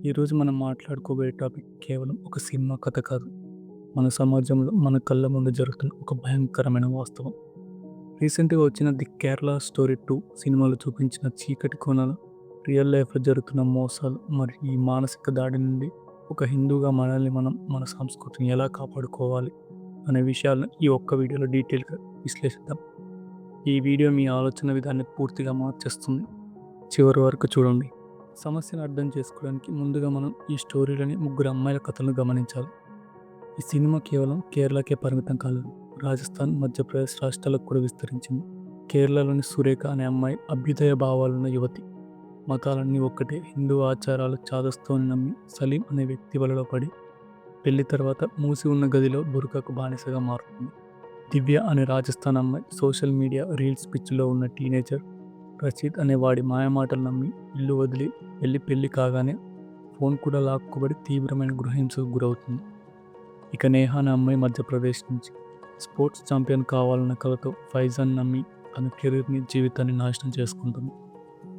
ఈరోజు మనం మాట్లాడుకోబోయే టాపిక్ కేవలం ఒక సినిమా కథ కాదు. మన సమాజంలో మన కళ్ళ ముందు జరుగుతున్న ఒక భయంకరమైన వాస్తవం. రీసెంట్‌గా వచ్చిన 'ది కేరళ స్టోరీ 2' సినిమాలో చూపించిన చీకటి కోణాలు, రియల్ లైఫ్‌లో జరుగుతున్న మోసాలు మరియు ఈ మానసిక దాడి నుండి ఒక హిందూగా మనల్ని మనం, మన సంస్కృతిని ఎలా కాపాడుకోవాలి అనే విషయాలను ఈ ఒక్క వీడియోలో డీటెయిల్‌గా విశ్లేషిద్దాం. ఈ వీడియో మీ ఆలోచన విధానాన్ని పూర్తిగా మార్చేస్తుంది. చివరి వరకు చూడండి. సమస్యను అర్థం చేసుకోవడానికి ముందుగా మనం ఈ స్టోరీలోని ముగ్గురు అమ్మాయిల కథలను గమనించాలి. ఈ సినిమా కేవలం కేరళకే పరిమితం కాదు, రాజస్థాన్, మధ్యప్రదేశ్ రాష్ట్రాలకు కూడా విస్తరించింది. కేరళలోని సురేఖ అనే అమ్మాయి అభ్యుదయ భావాలున్న యువతి. మతాలన్నీ ఒక్కటే, హిందూ ఆచారాలు చాదస్తోని నమ్మి సలీం అనే వ్యక్తి వలలో పడి పెళ్లి తర్వాత మూసి ఉన్న గదిలో బురకకు బానిసగా మారుతుంది. దివ్య అనే రాజస్థాన్ అమ్మాయి సోషల్ మీడియా రీల్స్ పిచ్చిలో ఉన్న టీనేజర్. రషీద్ అనే వాడి మాయమాటలు నమ్మి ఇల్లు వదిలి వెళ్ళి పెళ్లి కాగానే ఫోన్ కూడా లాక్కుబడి తీవ్రమైన గృహహింసకు గురవుతుంది. ఇక నేహ అనే అమ్మాయి మధ్యప్రదేశ్ నుంచి స్పోర్ట్స్ ఛాంపియన్ కావాలన్న కలతో ఫైజాన్ నమ్మి తన కెరీర్ని, జీవితాన్ని నాశనం చేసుకుంటుంది.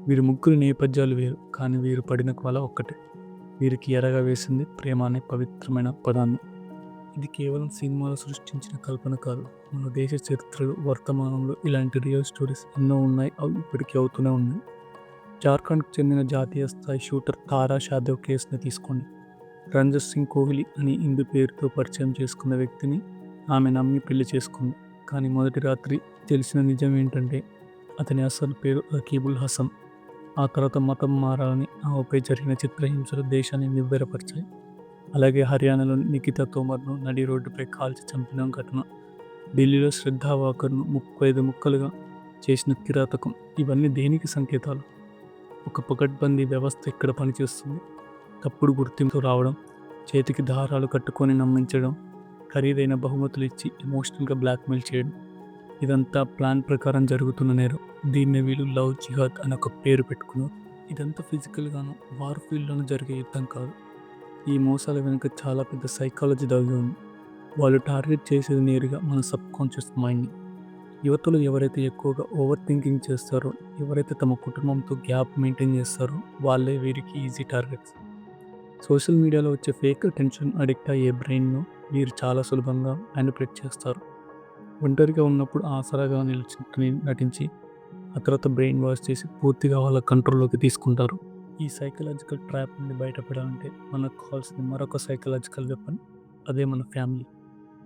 వీరి ముగ్గురు నేపథ్యాలు వేరు, కానీ వీరు పడిన వల ఒక్కటే. వీరికి ఎరగా వేసింది ప్రేమ అనే పవిత్రమైన పదాన్ని. ఇది కేవలం సినిమాలు సృష్టించిన కల్పన కాదు. మన దేశ చరిత్రలో, వర్తమానంలో ఇలాంటి రియల్ స్టోరీస్ ఎన్నో ఉన్నాయి. అవి ఇప్పటికీ అవుతూనే ఉన్నాయి. జార్ఖండ్కు చెందిన జాతీయ స్థాయి షూటర్ తారా షాదేవ్ కేసుని తీసుకోండి. రంజిత్ సింగ్ కోహ్లీ అని ఇందు పేరుతో పరిచయం చేసుకున్న వ్యక్తిని ఆమె నమ్మి పెళ్లి చేసుకుంది. కానీ మొదటి రాత్రి తెలిసిన నిజం ఏంటంటే అతని అసలు పేరు రకీబుల్ హసన్. ఆ తర్వాత మతం మారాలని ఆమెపై జరిగిన చిత్రహింసలు దేశాన్ని నివ్వెరపరిచాయి. అలాగే హర్యానాలోని నిఖితా తోమర్ను నడి రోడ్డుపై కాల్చి చంపిన ఘటన, ఢిల్లీలో శ్రద్ధా వాకర్ను 35 ముక్కలుగా చేసిన కిరాతకం, ఇవన్నీ దేనికి సంకేతాలు? ఒక పకడ్బందీ వ్యవస్థ ఇక్కడ పనిచేస్తుంది. తప్పుడు గుర్తింపు రావడం, చేతికి దారాలు కట్టుకొని నమ్మించడం, ఖరీదైన బహుమతులు ఇచ్చి ఎమోషనల్గా బ్లాక్మెయిల్ చేయడం, ఇదంతా ప్లాన్ ప్రకారం జరుగుతున్న నేరం. దీన్నే వీళ్ళు లవ్ జిహాద్ అని ఒక పేరు పెట్టుకున్నారు. ఇదంతా ఫిజికల్గాను, వార్ ఫీల్డ్లోనూ జరిగే యుద్ధం కాదు. ఈ మోసాల వెనుక చాలా పెద్ద సైకాలజీ దాగి ఉంది. వాళ్ళు టార్గెట్ చేసేది నేరుగా మన సబ్ కాన్షియస్ మైండ్ని. యువతలు ఎవరైతే ఎక్కువగా ఓవర్ థింకింగ్ చేస్తారో, ఎవరైతే తమ కుటుంబంతో గ్యాప్ మెయింటైన్ చేస్తారో వాళ్ళే వీరికి ఈజీ టార్గెట్స్. సోషల్ మీడియాలో వచ్చే ఫేక్ అటెన్షన్ అడిక్ట్ అయ్యే బ్రెయిన్ను వీరు చాలా సులభంగా మ్యానిపులేట్ చేస్తారు. ఒంటరిగా ఉన్నప్పుడు ఆసరాగా నటించి ఆ తర్వాత బ్రెయిన్ వాష్ చేసి పూర్తిగా వాళ్ళ కంట్రోల్లోకి తీసుకుంటారు. ఈ సైకలాజికల్ ట్రాప్ నుండి బయటపడాలంటే మనకు కావాల్సిన మరొక సైకలాజికల్ వెపన్, అదే మన ఫ్యామిలీ.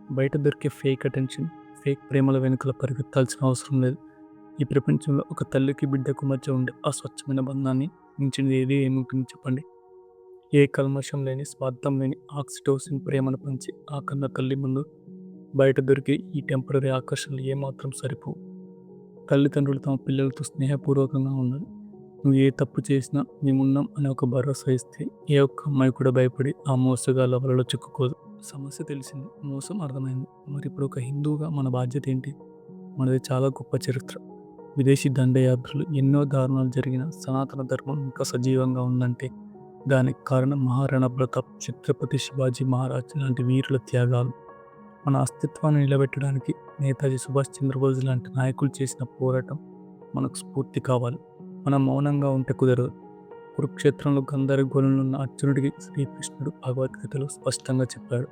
బయట దొరికే ఫేక్ అటెన్షన్, ఫేక్ ప్రేమల వెనుకల పరిగెత్తాల్సిన అవసరం లేదు. ఈ ప్రపంచంలో ఒక తల్లికి బిడ్డకు మధ్య ఉండే ఆ స్వచ్ఛమైన బంధాన్ని మించినది ఏది ఏముంటుంది చెప్పండి? ఏ కల్మషం లేని, స్వార్థం లేని ఆక్సిటోసిన్ ప్రేమను పంచి ఆ కన్న తల్లి ముందు బయట దొరికే ఈ టెంపరరీ ఆకర్షణలు ఏమాత్రం సరిపోవు. తల్లిదండ్రులు తమ పిల్లలతో స్నేహపూర్వకంగా ఉండాలి. నువ్వు ఏ తప్పు చేసినా మేమున్నాం అనే ఒక భరోసా ఇస్తే ఏ ఒక్క అమ్మాయి కూడా భయపడి ఆ మోసగాళ్ళ వలలో చిక్కుకోదు. సమస్య తెలిసింది, మోసం అర్థమైంది. మరి ఇప్పుడు ఒక హిందువుగా మన బాధ్యత ఏంటి? మనది చాలా గొప్ప చరిత్ర. విదేశీ దండయాత్రలు, ఎన్నో దారుణాలు జరిగిన సనాతన ధర్మం ఇంకా సజీవంగా ఉందంటే దానికి కారణం మహారాణా ప్రతాప్, ఛత్రపతి శివాజీ మహారాజ్ లాంటి వీరుల త్యాగాలు. మన అస్తిత్వాన్ని నిలబెట్టడానికి నేతాజీ సుభాష్ చంద్రబోస్ లాంటి నాయకులు చేసిన పోరాటం మనకు స్ఫూర్తి కావాలి. మనం మౌనంగా ఉంటే కుదరదు. కురుక్షేత్రంలో గందరగోళంలో ఉన్న అర్జునుడికి శ్రీకృష్ణుడు భగవద్గీతలో స్పష్టంగా చెప్పాడు,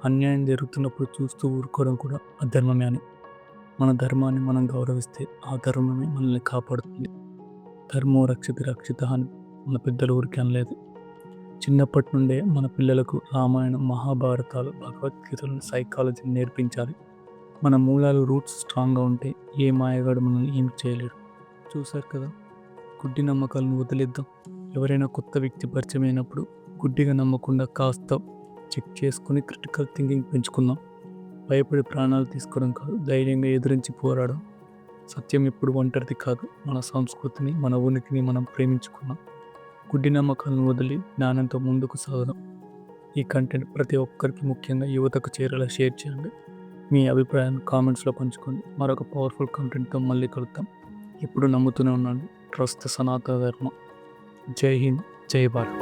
అన్యాయం జరుగుతున్నప్పుడు చూస్తూ ఊరుకోవడం కూడా అధర్మమే అని. మన ధర్మాన్ని మనం గౌరవిస్తే ఆ ధర్మమే మనల్ని కాపాడుతుంది. ధర్మో రక్షిత రక్షిత అని మన పెద్దలు ఊరికి అనలేదు. చిన్నప్పటి నుండే మన పిల్లలకు రామాయణం, మహాభారతాలు, భగవద్గీతలను, సైకాలజీని నేర్పించాలి. మన మూలాలు, రూట్స్ స్ట్రాంగ్గా ఉంటే ఏ మాయగాడు మనల్ని ఏం చేయలేడు. చూశారు కదా, గుడ్డి నమ్మకాలను వదిలేద్దాం. ఎవరైనా కొత్త వ్యక్తి పరిచయం అయినప్పుడు గుడ్డిగా నమ్మకుండా కాస్త చెక్ చేసుకుని క్రిటికల్ థింకింగ్ పెంచుకుందాం. భయపడి ప్రాణాలు తీసుకోవడం కాదు, ధైర్యంగా ఎదురించి పోరాడడం. సత్యం ఎప్పుడు ఒంటరిది కాదు. మన సంస్కృతిని, మన ఉనికిని మనం ప్రేమించుకున్నాం. గుడ్డి నమ్మకాలను వదిలి జ్ఞానంతో ముందుకు సాగడం. ఈ కంటెంట్ ప్రతి ఒక్కరికి, ముఖ్యంగా యువతకు చేరేలా షేర్ చేయండి. మీ అభిప్రాయాన్ని కామెంట్స్లో పంచుకోండి. మరొక పవర్ఫుల్ కంటెంట్తో మళ్ళీ కలుద్దాం. ఎప్పుడు నమ్ముతూనే ఉండండి, ట్రస్ట్ ద సనాతన ధర్మ. జై హింద్, జై భారత్.